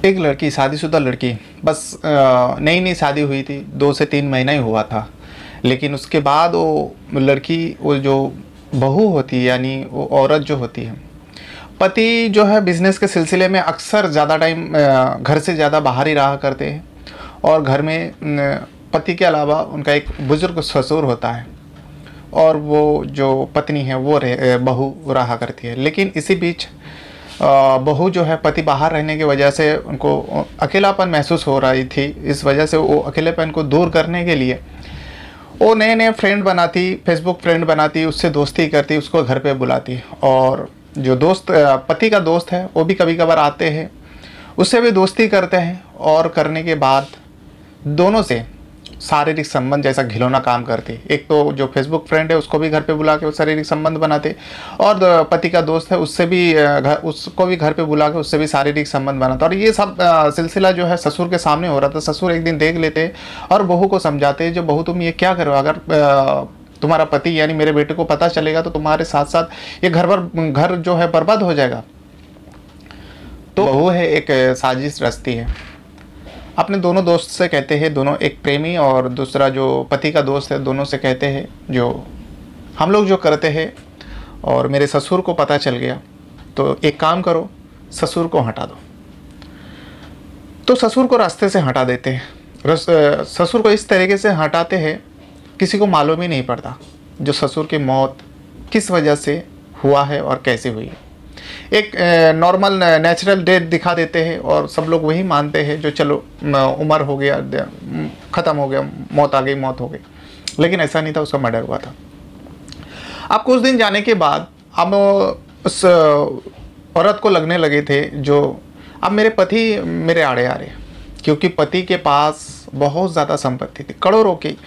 एक लड़की, शादीशुदा लड़की, बस नई नई शादी हुई थी, 2 से 3 महीना ही हुआ था। लेकिन उसके बाद वो लड़की, वो जो बहू होती है, यानी वो औरत जो होती है, पति जो है बिजनेस के सिलसिले में अक्सर ज़्यादा टाइम घर से ज़्यादा बाहर ही रहा करते हैं। और घर में पति के अलावा उनका एक बुजुर्ग ससुर होता है, और वो जो पत्नी है वो बहू रहा करती है। लेकिन इसी बीच बहू जो है, पति बाहर रहने की वजह से उनको अकेलापन महसूस हो रही थी। इस वजह से वो अकेलेपन को दूर करने के लिए वो नए नए फ्रेंड बनाती, फेसबुक फ्रेंड बनाती, उससे दोस्ती करती, उसको घर पे बुलाती। और जो दोस्त, पति का दोस्त है, वो भी कभी कभार आते हैं, उससे भी दोस्ती करते हैं। और करने के बाद दोनों से शारीरिक संबंध जैसा घिनौना काम करती। एक तो जो फेसबुक फ्रेंड है उसको भी घर पे बुला के वो शारीरिक संबंध बनाते, और पति का दोस्त है उससे भी उसको भी घर पे बुला के उससे भी शारीरिक संबंध बनाता। और ये सब सिलसिला जो है ससुर के सामने हो रहा था। ससुर एक दिन देख लेते और बहू को समझाते, जो बहू तुम ये क्या करो, अगर तुम्हारा पति यानी मेरे बेटे को पता चलेगा तो तुम्हारे साथ साथ ये घर जो है बर्बाद हो जाएगा। तो बहू है एक साजिश रचती है, अपने दोनों दोस्त से कहते हैं, दोनों, एक प्रेमी और दूसरा जो पति का दोस्त है, दोनों से कहते हैं जो हम लोग जो करते हैं और मेरे ससुर को पता चल गया तो एक काम करो, ससुर को हटा दो। तो ससुर को रास्ते से हटा देते हैं। ससुर को इस तरीके से हटाते हैं किसी को मालूम ही नहीं पड़ता जो ससुर की मौत किस वजह से हुआ है और कैसे हुई है। एक नॉर्मल नेचुरल डेथ दिखा देते हैं और सब लोग वही मानते हैं जो चलो उम्र हो गया, ख़त्म हो गया, मौत आ गई, मौत हो गई। लेकिन ऐसा नहीं था, उसका मर्डर हुआ था। अब कुछ दिन जाने के बाद अब उस औरत को लगने लगे थे जो अब मेरे पति मेरे आड़े आ रहे, क्योंकि पति के पास बहुत ज़्यादा संपत्ति थी, करोड़ों की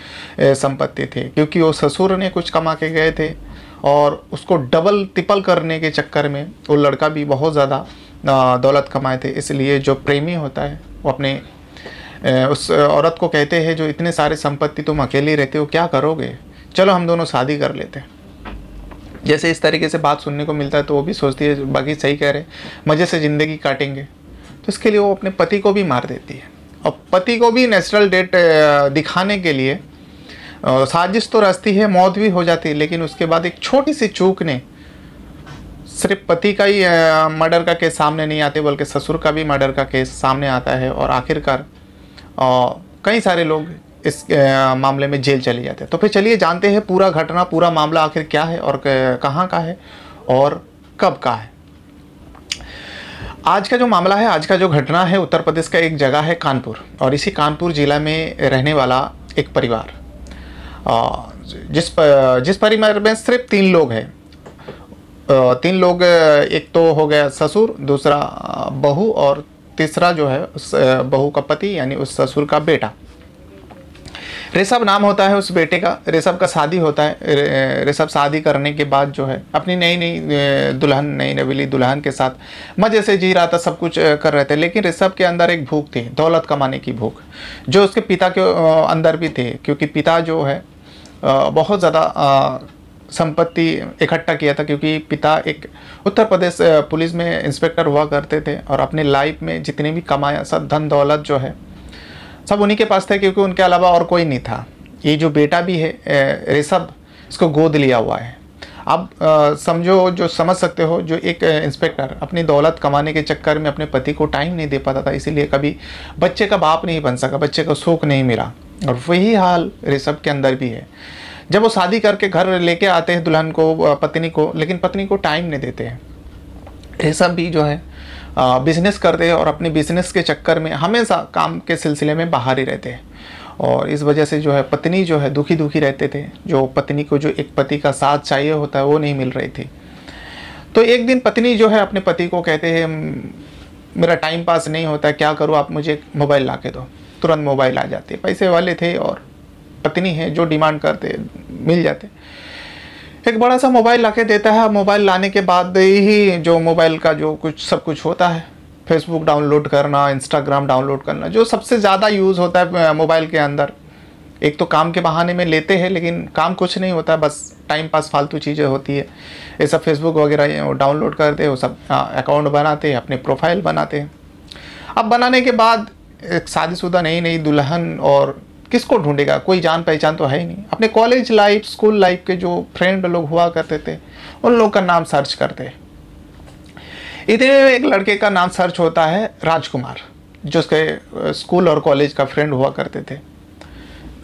संपत्ति थी, क्योंकि वो ससुर ने कुछ कमा के गए थे और उसको डबल तिपल करने के चक्कर में वो लड़का भी बहुत ज़्यादा दौलत कमाए थे। इसलिए जो प्रेमी होता है वो अपने उस औरत को कहते हैं जो इतने सारे संपत्ति तुम अकेले रहते हो, क्या करोगे, चलो हम दोनों शादी कर लेते हैं। जैसे इस तरीके से बात सुनने को मिलता है तो वो भी सोचती है बाकी सही कह रहे, मज़े से ज़िंदगी काटेंगे। तो इसके लिए वो अपने पति को भी मार देती है, और पति को भी नेचुरल डेथ दिखाने के लिए साजिश तो रचती है, मौत भी हो जाती है। लेकिन उसके बाद एक छोटी सी चूक ने सिर्फ पति का ही मर्डर का केस सामने नहीं आते, बल्कि ससुर का भी मर्डर का केस सामने आता है, और आखिरकार कई सारे लोग इस मामले में जेल चले जाते हैं। तो फिर चलिए जानते हैं पूरा घटना, पूरा मामला आखिर क्या है और कहाँ का है और कब का है। आज का जो मामला है, आज का जो घटना है, उत्तर प्रदेश का एक जगह है कानपुर, और इसी कानपुर जिला में रहने वाला एक परिवार, जिस परिवार में सिर्फ 3 लोग हैं। 3 लोग, एक तो हो गया ससुर, दूसरा बहू, और तीसरा जो है उस बहू का पति यानी उस ससुर का बेटा। ऋषभ नाम होता है उस बेटे का। ऋषभ का शादी होता है। ऋषभ शादी करने के बाद जो है अपनी नई दुल्हन, नई नवीली दुल्हन के साथ मज़े से जी रहा था, सब कुछ कर रहे थे। लेकिन ऋषभ के अंदर एक भूख थी, दौलत कमाने की भूख, जो उसके पिता के अंदर भी थी, क्योंकि पिता जो है बहुत ज़्यादा संपत्ति इकट्ठा किया था, क्योंकि पिता एक उत्तर प्रदेश पुलिस में इंस्पेक्टर हुआ करते थे, और अपने लाइफ में जितने भी कमाया सब धन दौलत जो है सब उन्हीं के पास थे, क्योंकि उनके अलावा और कोई नहीं था। ये जो बेटा भी है ऋषभ, इसको गोद लिया हुआ है। अब समझो, जो समझ सकते हो, जो एक इंस्पेक्टर अपनी दौलत कमाने के चक्कर में अपने पति को टाइम नहीं दे पाता था, इसीलिए कभी बच्चे का बाप नहीं बन सका, बच्चे को सुख नहीं मिला। और वही हाल ऋषभ के अंदर भी है। जब वो शादी करके घर लेके आते हैं दुल्हन को, पत्नी को, लेकिन पत्नी को टाइम नहीं देते हैं। ऋषभ भी जो है बिजनेस करते हैं, और अपने बिजनेस के चक्कर में हमेशा काम के सिलसिले में बाहर ही रहते हैं, और इस वजह से जो है पत्नी जो है दुखी रहते थे। जो पत्नी को जो एक पति का साथ चाहिए होता है वो नहीं मिल रही थी। तो एक दिन पत्नी जो है अपने पति को कहते हैं, मेरा टाइम पास नहीं होता, क्या करूँ, आप मुझे मोबाइल ला के दो। तुरंत मोबाइल आ जाते, पैसे वाले थे और पत्नी है, जो डिमांड करते मिल जाते। एक बड़ा सा मोबाइल लाके देता है। मोबाइल लाने के बाद ही जो मोबाइल का जो कुछ सब कुछ होता है, फेसबुक डाउनलोड करना, इंस्टाग्राम डाउनलोड करना, जो सबसे ज़्यादा यूज़ होता है मोबाइल के अंदर। एक तो काम के बहाने में लेते हैं, लेकिन काम कुछ नहीं होता, बस टाइम पास फालतू चीज़ें होती है। ये सब फेसबुक वगैरह डाउनलोड करते हैं, वो सब अकाउंट बनाते हैं, अपने प्रोफाइल बनाते हैं। अब बनाने के बाद एक शादीशुदा नई नई दुल्हन, और किसको ढूंढेगा, कोई जान पहचान तो है ही नहीं। अपने कॉलेज लाइफ, स्कूल लाइफ के जो फ्रेंड लोग हुआ करते थे उन लोग का नाम सर्च करते। इतने में एक लड़के का नाम सर्च होता है राजकुमार, जो उसके स्कूल और कॉलेज का फ्रेंड हुआ करते थे।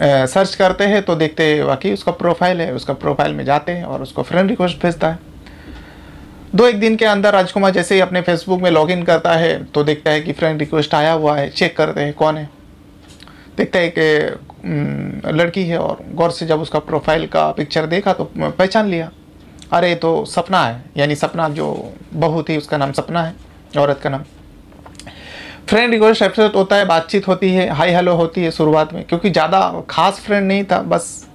सर्च करते हैं तो देखते हैं वाकई उसका प्रोफाइल है। उसका प्रोफाइल में जाते हैं और उसको फ्रेंड रिक्वेस्ट भेजता है। 2-1 दिन के अंदर राजकुमार जैसे ही अपने फेसबुक में लॉगिन करता है तो देखता है कि फ्रेंड रिक्वेस्ट आया हुआ है। चेक करते हैं कौन है, देखता है कि लड़की है, और गौर से जब उसका प्रोफाइल का पिक्चर देखा तो पहचान लिया, अरे तो सपना है, यानी सपना जो बहू थी उसका नाम सपना है, औरत का नाम। फ्रेंड रिक्वेस्ट एक्सेप्ट होता है, बातचीत होती है, हाई हेलो होती है शुरुआत में, क्योंकि ज़्यादा खास फ्रेंड नहीं था, बस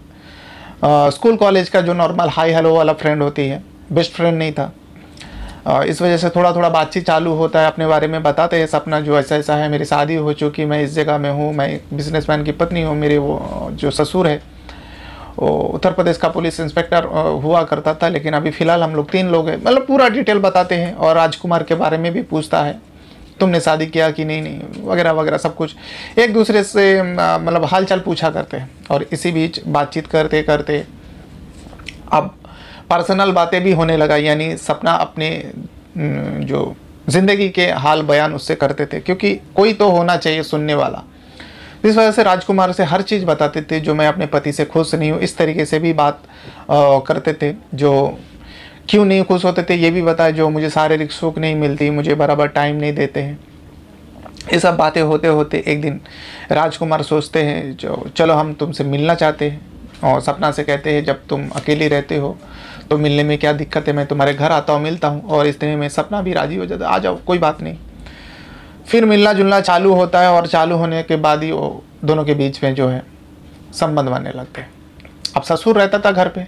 स्कूल कॉलेज का जो नॉर्मल हाई हेलो वाला फ्रेंड होती है, बेस्ट फ्रेंड नहीं था। इस वजह से थोड़ा थोड़ा बातचीत चालू होता है, अपने बारे में बताते हैं सपना जो ऐसा ऐसा है, मेरी शादी हो चुकी, मैं इस जगह में हूँ, मैं बिजनेसमैन की पत्नी हूँ, मेरे वो जो ससुर है वो उत्तर प्रदेश का पुलिस इंस्पेक्टर हुआ करता था, लेकिन अभी फ़िलहाल हम लोग 3 लोग हैं। मतलब पूरा डिटेल बताते हैं, और राजकुमार के बारे में भी पूछता है, तुमने शादी किया कि नहीं वगैरह वगैरह सब कुछ एक दूसरे से मतलब हाल चाल पूछा करते हैं। और इसी बीच बातचीत करते करते अब पर्सनल बातें भी होने लगा, यानी सपना अपने जो ज़िंदगी के हाल बयान उससे करते थे, क्योंकि कोई तो होना चाहिए सुनने वाला। इस वजह से राजकुमार से हर चीज़ बताते थे, जो मैं अपने पति से खुश नहीं हूँ, इस तरीके से भी बात करते थे। जो क्यों नहीं खुश होते थे ये भी बताया, जो मुझे शारीरिक सुख नहीं मिलती, मुझे बराबर टाइम नहीं देते हैं। ये सब बातें होते होते एक दिन राजकुमार सोचते हैं जो चलो हम तुमसे मिलना चाहते हैं, और सपना से कहते हैं जब तुम अकेली रहते हो तो मिलने में क्या दिक्कत है, मैं तुम्हारे घर आता हूँ, मिलता हूँ। और इतने में सपना भी राजी हो जाता है, आ जाओ कोई बात नहीं। फिर मिलना जुलना चालू होता है, और चालू होने के बाद ही वो दोनों के बीच में जो है संबंध बनने लगते हैं। अब ससुर रहता था घर पे,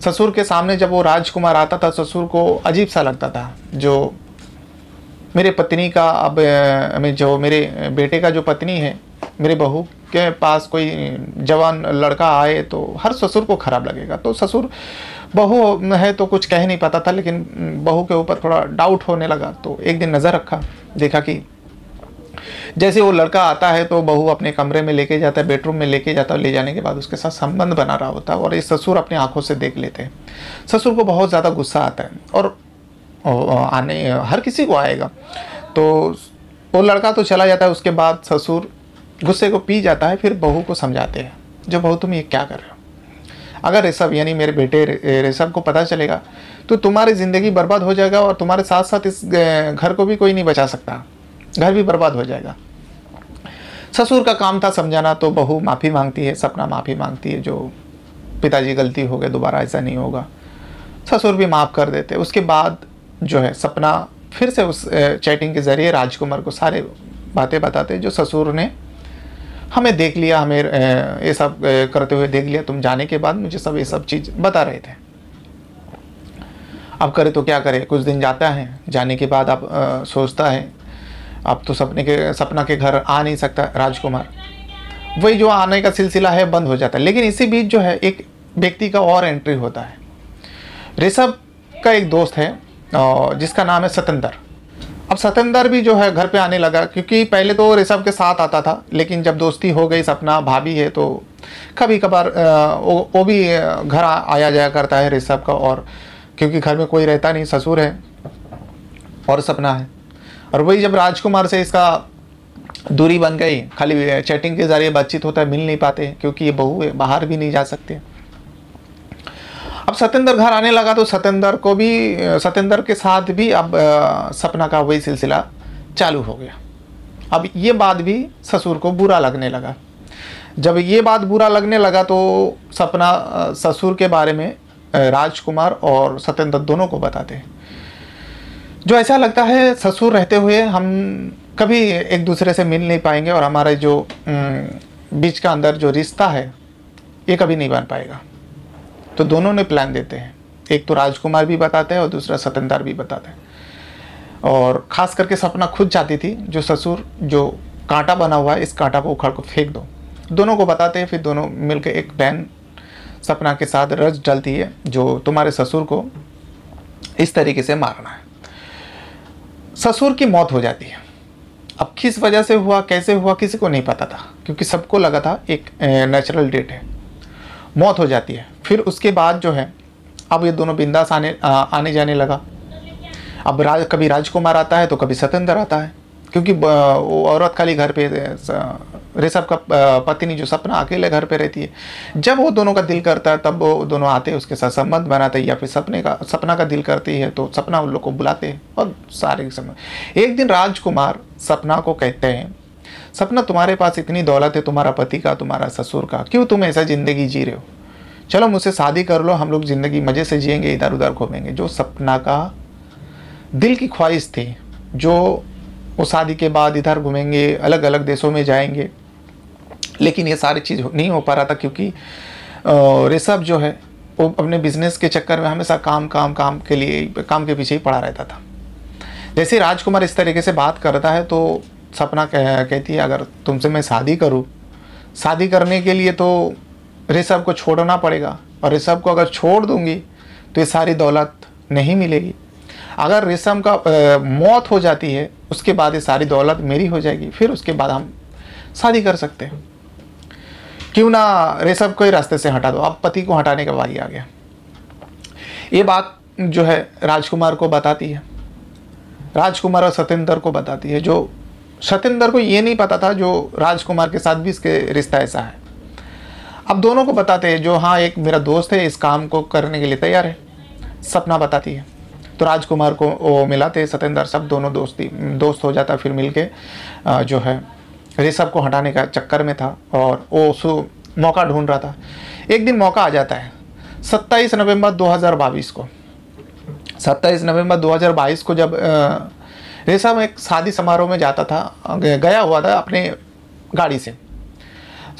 ससुर के सामने जब वो राजकुमार आता था, ससुर को अजीब सा लगता था, जो मेरे पत्नी का अब जो मेरे बेटे का जो पत्नी है, मेरे बहू के पास कोई जवान लड़का आए तो हर ससुर को खराब लगेगा। तो ससुर बहू है तो कुछ कह नहीं पाता था, लेकिन बहू के ऊपर थोड़ा डाउट होने लगा। तो एक दिन नज़र रखा, देखा कि जैसे वो लड़का आता है तो बहू अपने कमरे में लेके जाता है, बेडरूम में लेके जाता है, ले जाने के बाद उसके साथ संबंध बना रहा होता है, और ये ससुर अपने आंखों से देख लेते हैं। ससुर को बहुत ज़्यादा गुस्सा आता है, और आने हर किसी को आएगा। तो वो लड़का तो चला जाता है, उसके बाद ससुर गुस्से को पी जाता है। फिर बहू को समझाते हैं, जो बहू तुम ये क्या कर रहे हो, अगर ऋषभ यानी मेरे बेटे ऋषभ को पता चलेगा तो तुम्हारी ज़िंदगी बर्बाद हो जाएगा, और तुम्हारे साथ साथ इस घर को भी कोई नहीं बचा सकता, घर भी बर्बाद हो जाएगा। ससुर का काम था समझाना, तो बहू माफ़ी मांगती है, सपना माफ़ी मांगती है, जो पिताजी गलती हो गई, दोबारा ऐसा नहीं होगा। ससुर भी माफ़ कर देते। उसके बाद जो है सपना फिर से उस चैटिंग के ज़रिए राजकुमार को सारे बातें बताते, जो ससुर ने हमें देख लिया, हमें ये सब करते हुए देख लिया, तुम जाने के बाद मुझे सब ये सब चीज़ बता रहे थे। अब करे तो क्या करे, कुछ दिन जाता है, जाने के बाद अब सोचता है अब तो सपना के घर आ नहीं सकता राजकुमार, वही जो आने का सिलसिला है बंद हो जाता है। लेकिन इसी बीच जो है एक व्यक्ति का और एंट्री होता है। ऋषभ का एक दोस्त है जिसका नाम है सतेंद्र। अब सतेंद्र भी जो है घर पे आने लगा, क्योंकि पहले तो ऋषभ के साथ आता था, लेकिन जब दोस्ती हो गई, सपना भाभी है तो कभी कभार वो भी घर आया जाया करता है ऋषभ का। और क्योंकि घर में कोई रहता नहीं, ससुर है और सपना है, और वही जब राजकुमार से इसका दूरी बन गई, खाली चैटिंग के जरिए बातचीत होता है, मिल नहीं पाते क्योंकि ये बहू है, बाहर भी नहीं जा सकते। अब सतेंद्र घर आने लगा तो सतेंद्र के साथ भी अब सपना का वही सिलसिला चालू हो गया। अब ये बात भी ससुर को बुरा लगने लगा। जब ये बात बुरा लगने लगा तो सपना ससुर के बारे में राजकुमार और सतेंद्र दोनों को बताते हैं, जो ऐसा लगता है ससुर रहते हुए हम कभी एक दूसरे से मिल नहीं पाएंगे, और हमारे जो बीच का अंदर जो रिश्ता है ये कभी नहीं बन पाएगा। तो दोनों ने प्लान देते हैं, एक तो राजकुमार भी बताते हैं और दूसरा सतेंद्र भी बताते हैं। और ख़ास करके सपना खुद चाहती थी जो ससुर जो कांटा बना हुआ है, इस कांटा को उखाड़ को फेंक दो। दोनों को बताते हैं, फिर दोनों मिलकर एक प्लान सपना के साथ रच डालती है, जो तुम्हारे ससुर को इस तरीके से मारना है। ससुर की मौत हो जाती है, अब किस वजह से हुआ, कैसे हुआ, किसी को नहीं पता था, क्योंकि सबको लगा था एक नेचुरल डेथ है, मौत हो जाती है। फिर उसके बाद जो है अब ये दोनों बिंदास आने जाने लगा। अब कभी राजकुमार आता है तो कभी सतेंद्र आता है, क्योंकि वो औरत खाली घर पे, ऋषभ का पत्नी जो सपना अकेले घर पे रहती है। जब वो दोनों का दिल करता है तब वो दोनों आते हैं, उसके साथ संबंध बनाते हैं, या फिर सपना का दिल करती है तो सपना उन लोग को बुलाते हैं और सारे समय। एक दिन राजकुमार सपना को कहते हैं, सपना तुम्हारे पास इतनी दौलत है, तुम्हारा पति का, तुम्हारा ससुर का, क्यों तुम ऐसा ज़िंदगी जी रहे हो, चलो मुझसे शादी कर लो, हम लोग ज़िंदगी मज़े से जिएंगे, इधर उधर घूमेंगे। जो सपना का दिल की ख्वाहिश थी, जो वो शादी के बाद इधर घूमेंगे, अलग अलग देशों में जाएंगे, लेकिन ये सारी चीज़ नहीं हो पा रहा था, क्योंकि ऋषभ जो है वो अपने बिजनेस के चक्कर में हमेशा काम काम काम के लिए, काम के पीछे ही पड़ा रहता था। जैसे राजकुमार इस तरीके से बात करता है तो सपना कहती है, अगर तुमसे मैं शादी करूं, शादी करने के लिए तो ऋषभ को छोड़ना पड़ेगा, और ऋषभ को अगर छोड़ दूंगी तो ये सारी दौलत नहीं मिलेगी। अगर ऋषभ का मौत हो जाती है, उसके बाद ये सारी दौलत मेरी हो जाएगी, फिर उसके बाद हम शादी कर सकते हैं। क्यों ना ऋषभ को ही रास्ते से हटा दो। अब पति को हटाने का बारी आ गया। ये बात जो है राजकुमार को बताती है, राजकुमार और सतेंद्र को बताती है। जो सतेंद्र को ये नहीं पता था जो राजकुमार के साथ भी इसके रिश्ता ऐसा है। अब दोनों को बताते हैं, जो हाँ एक मेरा दोस्त है, इस काम को करने के लिए तैयार है, सपना बताती है। तो राजकुमार को वो मिलाते, सतेंद्र सब दोनों दोस्त हो जाता। फिर मिलके जो है ऋषभ को हटाने का चक्कर में था और वो मौका ढूंढ रहा था। एक दिन मौका आ जाता है 27 नवंबर 2022 को। 27 नवंबर 2022 को जब ऋषभ एक शादी समारोह में जाता था, गया हुआ था अपने गाड़ी से।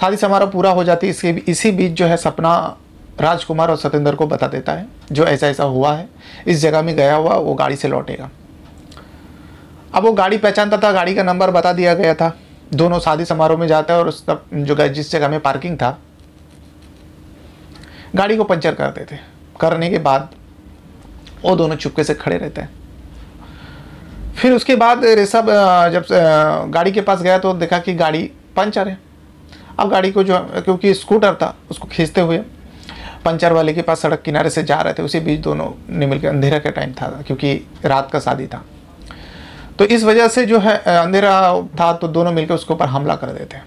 शादी समारोह पूरा हो जाती है, इसी बीच जो है सपना राजकुमार और सतेंद्र को बता देता है जो ऐसा ऐसा हुआ है, इस जगह में गया हुआ, वो गाड़ी से लौटेगा। अब वो गाड़ी पहचानता था, गाड़ी का नंबर बता दिया गया था। दोनों शादी समारोह में जाता है और उस जो जिस जगह में पार्किंग था, गाड़ी को पंचर कर देते। करने के बाद वो दोनों चुपके से खड़े रहते हैं। फिर उसके बाद ऋषभ जब गाड़ी के पास गया तो देखा कि गाड़ी पंचर है। अब गाड़ी को जो, क्योंकि स्कूटर था, उसको खींचते हुए पंचर वाले के पास सड़क किनारे से जा रहे थे। उसी बीच दोनों ने मिलकर, अंधेरा का टाइम था क्योंकि रात का शादी था, तो इस वजह से जो है अंधेरा था, तो दोनों मिलकर उसके ऊपर हमला कर देते हैं।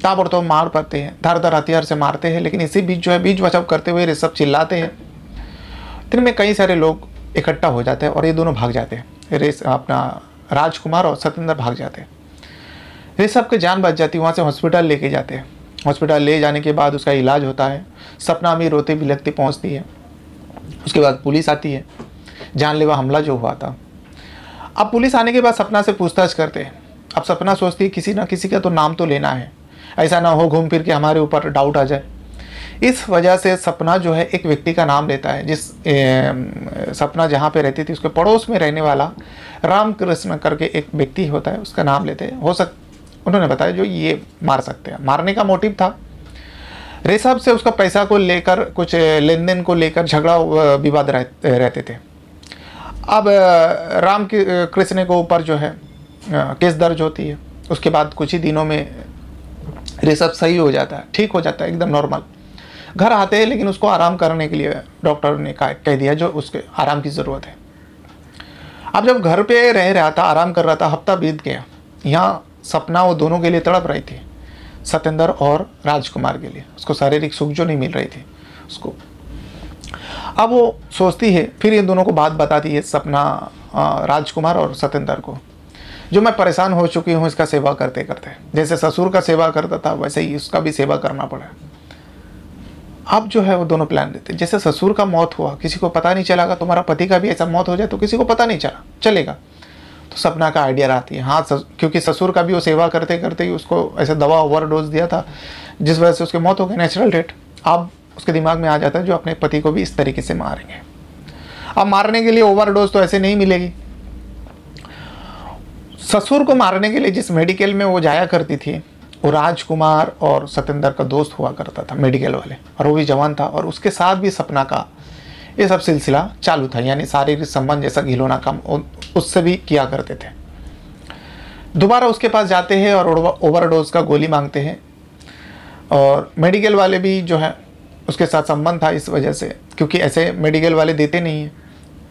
ताबड़तोड़ मार पड़ते हैं, धारदार हथियार से मारते हैं। लेकिन इसी बीच जो है बीच बचाव करते हुए ऋषभ चिल्लाते हैं। इतने में कई सारे लोग इकट्ठा हो जाते हैं और ये दोनों भाग जाते हैं। अपना राजकुमार और सतेंद्र भाग जाते हैं। ऋषभ की जान बच जाती है। वहाँ से हॉस्पिटल लेके जाते हैं। हॉस्पिटल ले जाने के बाद उसका इलाज होता है। सपना भी रोते बिलखती पहुँचती है। उसके बाद पुलिस आती है, जानलेवा हमला जो हुआ था। अब पुलिस आने के बाद सपना से पूछताछ करते हैं। अब सपना सोचती है किसी ना किसी का तो नाम तो लेना है, ऐसा ना हो घूम फिर के हमारे ऊपर डाउट आ जाए। इस वजह से सपना जो है एक व्यक्ति का नाम लेता है, जिस सपना जहाँ पे रहती थी उसके पड़ोस में रहने वाला रामकृष्ण करके एक व्यक्ति होता है, उसका नाम लेते हैं। उन्होंने बताया जो ये मार सकते हैं। मारने का मोटिव था ऋषभ से उसका पैसा को लेकर, कुछ लेन देन को लेकर झगड़ा विवाद रहते थे। अब राम कृष्ण को ऊपर जो है केस दर्ज होती है। उसके बाद कुछ ही दिनों में ऋषभ सही हो जाता है, ठीक हो जाता है, एकदम नॉर्मल। घर आते हैं, लेकिन उसको आराम करने के लिए डॉक्टर ने कह दिया जो उसके आराम की ज़रूरत है। अब जब घर पे रह रहा था, आराम कर रहा था, हफ्ता बीत गया। यहाँ सपना वो दोनों के लिए तड़प रही थी, सतेंद्र और राजकुमार के लिए। उसको शारीरिक सुख जो नहीं मिल रही थी उसको। अब वो सोचती है, फिर इन दोनों को बात बताती है सपना राजकुमार और सतेंद्र को, जो मैं परेशान हो चुकी हूँ इसका सेवा करते करते। जैसे ससुर का सेवा करता था वैसे ही इसका भी सेवा करना पड़ा। अब जो है वो दोनों प्लान देते, जैसे ससुर का मौत हुआ किसी को पता नहीं चलेगा, तुम्हारा पति का भी ऐसा मौत हो जाए तो किसी को पता नहीं चलेगा। तो सपना का आइडिया आती है, हाँ क्योंकि ससुर का भी वो सेवा करते करते ही उसको ऐसा दवा ओवरडोज दिया था, जिस वजह से उसकी मौत हो गई, नेचुरल डेथ। अब उसके दिमाग में आ जाता है जो अपने पति को भी इस तरीके से मारेंगे। अब मारने के लिए ओवरडोज तो ऐसे नहीं मिलेगी। ससुर को मारने के लिए जिस मेडिकल में वो जाया करती थी, वो राजकुमार और सतेंद्र का दोस्त हुआ करता था, मेडिकल वाले, और वो भी जवान था। और उसके साथ भी सपना का ये सब सिलसिला चालू था, यानी शारीरिक संबंध जैसा घिनौना काम उससे भी किया करते थे। दोबारा उसके पास जाते हैं और ओवरडोज का गोली मांगते हैं। और मेडिकल वाले भी जो है उसके साथ संबंध था इस वजह से, क्योंकि ऐसे मेडिकल वाले देते नहीं हैं,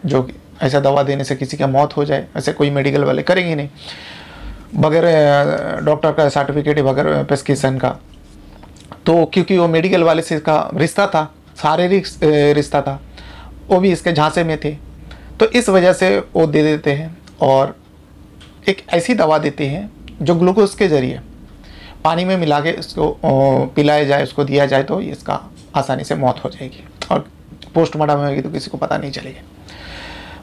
जो कि ऐसा दवा देने से किसी का मौत हो जाए, ऐसे कोई मेडिकल वाले करेंगे नहीं बगैर डॉक्टर का सर्टिफिकेट, बगैर प्रेस्क्रिप्शन का। तो क्योंकि वो मेडिकल वाले से इसका रिश्ता था, शारीरिक रिश्ता था, वो भी इसके झांसे में थे, तो इस वजह से वो दे देते हैं। और एक ऐसी दवा देते हैं जो ग्लूकोज के ज़रिए पानी में मिला के इसको पिलाया जाए, उसको दिया जाए, तो इसका आसानी से मौत हो जाएगी और पोस्टमार्टम होगी तो किसी को पता नहीं चलेगा।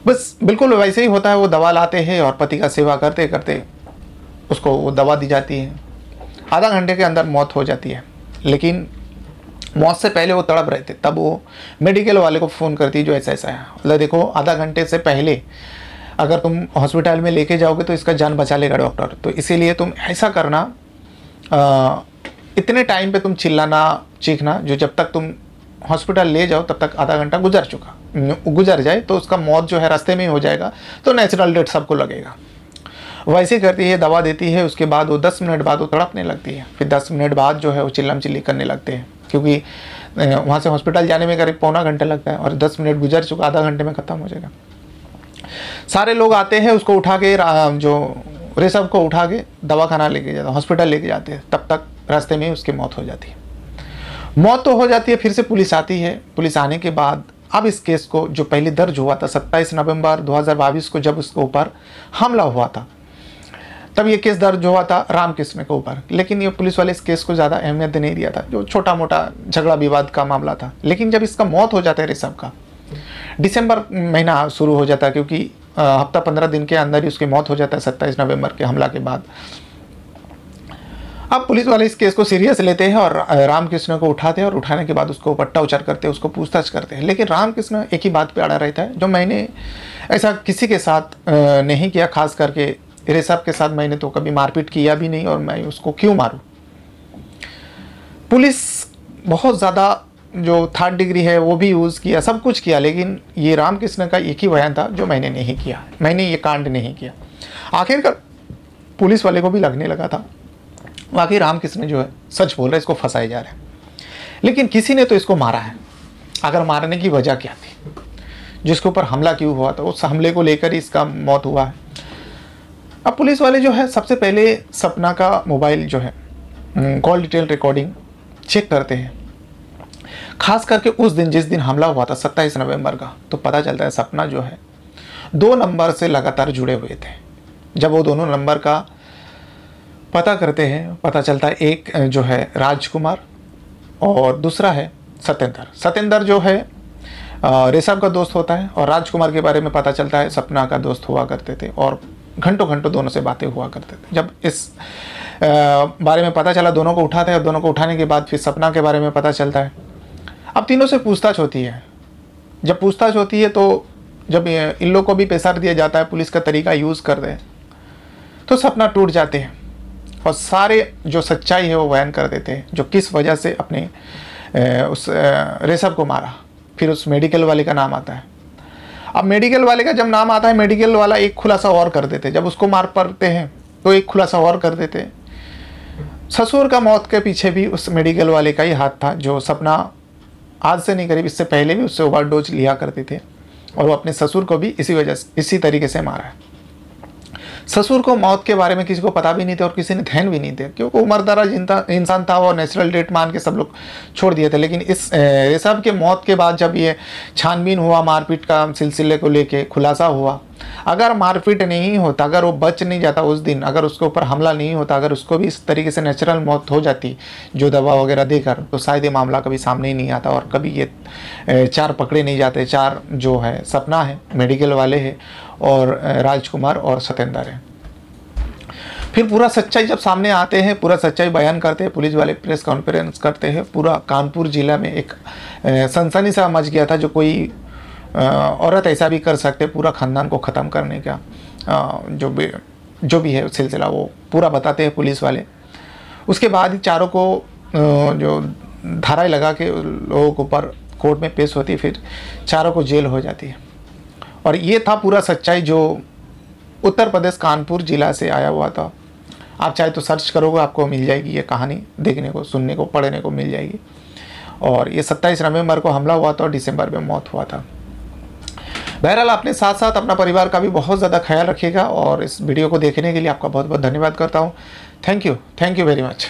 बस बिल्कुल वैसे ही होता है। वो दवा लाते हैं और पति का सेवा करते करते उसको वो दवा दी जाती है, आधा घंटे के अंदर मौत हो जाती है। लेकिन मौत से पहले वो तड़प रहे थे, तब वो मेडिकल वाले को फ़ोन करती है जो ऐसा ऐसा है, मतलब देखो आधा घंटे से पहले अगर तुम हॉस्पिटल में लेके जाओगे तो इसका जान बचा लेगा डॉक्टर, तो इसीलिए तुम ऐसा करना, इतने टाइम पे तुम चिल्लाना चीखना, जो जब तक तुम हॉस्पिटल ले जाओ तब तक आधा घंटा गुजर जाए तो उसका मौत जो है रास्ते में ही हो जाएगा, तो नेचुरल डेथ सबको लगेगा। वैसे करती है, दवा देती है, उसके बाद वो 10 मिनट बाद वो तड़पने लगती है, फिर 10 मिनट बाद जो है वो चिल्लम चिल्ली करने लगते हैं, क्योंकि वहाँ से हॉस्पिटल जाने में करीब पौना घंटा लगता है और 10 मिनट गुजर चुका, आधा घंटे में ख़त्म हो जाएगा। सारे लोग आते हैं, उसको उठा के जो ऋषभ को उठा के दवाखाना लेके जाते, हॉस्पिटल लेके जाते हैं, तब तक रास्ते में उसकी मौत हो जाती है। मौत तो हो जाती है, फिर से पुलिस आती है। पुलिस आने के बाद अब इस केस को, जो पहले दर्ज हुआ था 27 नवंबर 2022 को जब उसके ऊपर हमला हुआ था, तब ये केस दर्ज हुआ था रामकृष्ण के ऊपर, लेकिन ये पुलिस वाले इस केस को ज़्यादा अहमियत नहीं दिया था, जो छोटा मोटा झगड़ा विवाद का मामला था। लेकिन जब इसका मौत हो जाता है ऋषभ का, दिसंबर महीना शुरू हो जाता है, क्योंकि हफ्ता 15 दिन के अंदर ही उसकी मौत हो जाता है 27 नवंबर के हमला के बाद। अब पुलिस वाले इस केस को सीरियस लेते हैं और रामकृष्ण को उठाते हैं और उठाने के बाद उसको पट्टा उचार करते हैं, उसको पूछताछ करते हैं। लेकिन रामकृष्ण एक ही बात पे अड़ा रहता है, जो मैंने ऐसा किसी के साथ नहीं किया, खास करके ऋषभ के साथ मैंने तो कभी मारपीट किया भी नहीं, और मैं उसको क्यों मारूं। पुलिस बहुत ज़्यादा जो 3rd डिग्री है वो भी यूज़ किया, सब कुछ किया, लेकिन ये रामकृष्ण का एक ही बयान था जो मैंने नहीं किया, मैंने ये कांड नहीं किया। आखिरकार पुलिस वाले को भी लगने लगा था वाकई रामकृष्ण जो है सच बोल रहा है, इसको फंसाया जा रहा है, लेकिन किसी ने तो इसको मारा है। अगर मारने की वजह क्या थी, जिसके ऊपर हमला क्यों हुआ था, उस हमले को लेकर ही इसका मौत हुआ है। अब पुलिस वाले जो है सबसे पहले सपना का मोबाइल जो है कॉल डिटेल रिकॉर्डिंग चेक करते हैं, खास करके उस दिन जिस दिन हमला हुआ था 27 नवंबर का, तो पता चलता है सपना जो है 2 नंबर से लगातार जुड़े हुए थे। जब वो दोनों नंबर का पता करते हैं, पता चलता है एक जो है राजकुमार और दूसरा है सत्येंद्र। सत्येंद्र जो है ऋषभ का दोस्त होता है, और राजकुमार के बारे में पता चलता है सपना का दोस्त हुआ करते थे और घंटों घंटों दोनों से बातें हुआ करते थे। जब इस बारे में पता चला, दोनों को उठाते हैं, और दोनों को उठाने के बाद फिर सपना के बारे में पता चलता है। अब तीनों से पूछताछ होती है। जब पूछताछ होती है तो जब इन लोग को भी प्रेशर दिया जाता है, पुलिस का तरीका यूज़ करते हैं, तो सपना टूट जाते हैं और सारे जो सच्चाई है वो बयान कर देते हैं, जो किस वजह से अपने उस ऋषभ को मारा। फिर उस मेडिकल वाले का नाम आता है। अब मेडिकल वाले का जब नाम आता है, मेडिकल वाला एक खुलासा और कर देते हैं। जब उसको मार पड़ते हैं तो एक खुलासा और कर देते हैं। ससुर का मौत के पीछे भी उस मेडिकल वाले का ही हाथ था, जो सपना आज से नहीं करीब इससे पहले भी उससे ओवरडोज लिया करते थे, और वो अपने ससुर को भी इसी तरीके से मारा है। ससुर को मौत के बारे में किसी को पता भी नहीं था और किसी ने ध्यान भी नहीं दिया, क्योंकि उम्रदराज इंसान था और नेचुरल डेथ मान के सब लोग छोड़ दिए थे। लेकिन इस ऋषभ के मौत के बाद जब ये छानबीन हुआ, मारपीट का सिलसिले को लेके खुलासा हुआ, अगर मारपीट नहीं होता, अगर वो बच नहीं जाता उस दिन, अगर उसके ऊपर हमला नहीं होता, अगर उसको भी इस तरीके से नेचुरल मौत हो जाती जो दवा वगैरह देकर, तो शायद ये मामला कभी सामने ही नहीं आता और कभी ये 4 पकड़े नहीं जाते। 4 जो है सपना है, मेडिकल वाले है, और राजकुमार और सत्येंद्र है। फिर पूरा सच्चाई जब सामने आते हैं, पूरा सच्चाई बयान करते हैं, पुलिस वाले प्रेस कॉन्फ्रेंस करते हैं। पूरा कानपुर जिला में एक सनसनी सा मच गया था, जो कोई औरत ऐसा भी कर सकते, पूरा ख़ानदान को ख़त्म करने का जो भी है सिलसिला वो पूरा बताते हैं पुलिस वाले। उसके बाद ही चारों को जो धाराएं लगा के लोगों के ऊपर कोर्ट में पेश होती, फिर चारों को जेल हो जाती है। और ये था पूरा सच्चाई जो उत्तर प्रदेश कानपुर जिला से आया हुआ था। आप चाहे तो सर्च करोगे, आपको मिल जाएगी ये कहानी, देखने को, सुनने को, पढ़ने को मिल जाएगी। और ये 27 नवंबर को हमला हुआ था और दिसंबर में मौत हुआ था। बहरहाल अपने साथ साथ अपना परिवार का भी बहुत ज़्यादा ख्याल रखिएगा, और इस वीडियो को देखने के लिए आपका बहुत बहुत धन्यवाद करता हूँ। Thank you very much.